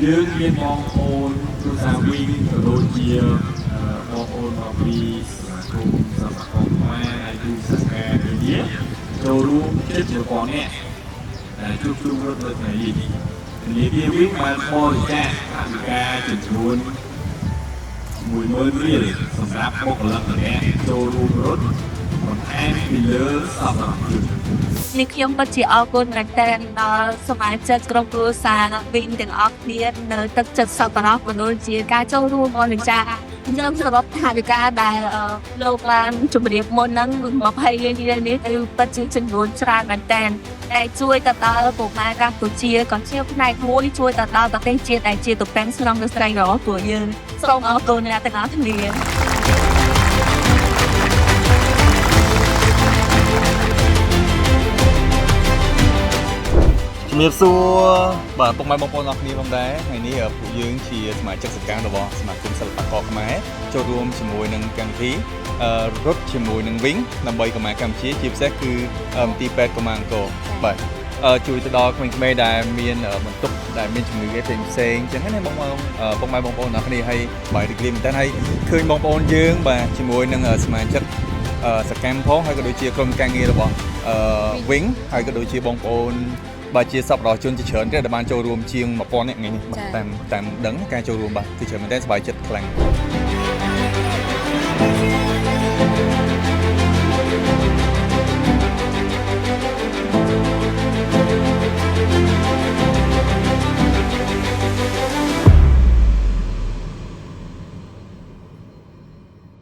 យើងមានបងប្អូនគ្រួសារវិញក៏ដូចជាបងប្អូនមកពីសមាគមសិល្បករខ្មែរអាយុសិក្សានានាចូលរួមជិត1000នាក់ដែលជួបជុំរត់នៅថ្ងៃនេះនាវាវិញបានបរិច្ចាគថវិកាចំនួន10000រៀលសម្រាប់បុគ្គលិកម្នាក់ចូលរួមរត់បន្ថែមពីលើសពរជននេះខ្ញុំពិតជាអរគុណមែនទែនដល់សមាជិកក្រុមគ្រួសារវិញទាំងអស់គ្នានៅទឹកចិត្តសប្បុរសក៏ដូចជាការចូលរួមបរិច្ចាគខ្ញុំសរុបថាវិការដែលលោកបានជម្រាបមុនហ្នឹង20រៀលនេះគឺពិតជាចំនួនច្រើនមែនទែនដែលជួយទៅដល់កុមារកម្ពុជាក៏ជាផ្នែកមួយជួយទៅដល់ប្រទេសជាតិដែលជាតំពេញស្នងនៅស្រីរបស់ពួកយើងសូមអរគុណអ្នកទាំងអស់គ្នាជំរាបសួរបាទពុកម៉ែបងប្អូនអរគ្នាផងដែរថ្ងៃនេះពួកយើងជាសមាជិកសកម្មរបស់សមាគមសិល្បករខ្មែរចូលរួមជាមួយនឹងកម្មវិធីរត់ជាមួយនឹងវិញដើម្បីកុមារកម្ពុជាជាពិសេសគឺមន្ទីរពេទ្យកុមារអង្គរបាទជួយទៅដល់ក្មេងៗដែលមានបន្ទុកដែលមានជំងឺផ្សេងអញ្ចឹងណាបងពុកម៉ែបងប្អូនអរគ្នាហើយបាទរីករាយមែនតើហើយឃើញបងប្អូនយើងបាទជាមួយនឹងសមាជិកសកម្មផងហើយក៏ដូចជាក្រុមការងាររបស់វិញហើយក៏ដូចជាបងប្អូនបាទជាសប្បុរសជនជាច្រើនទៀតដែលបានចូលរួមជាង1000នាក់ថ្ងៃនេះតាមដឹងការចូលរួមបាទគឺច្រើនមែនទែនសប្បាយចិត្តខ្លាំង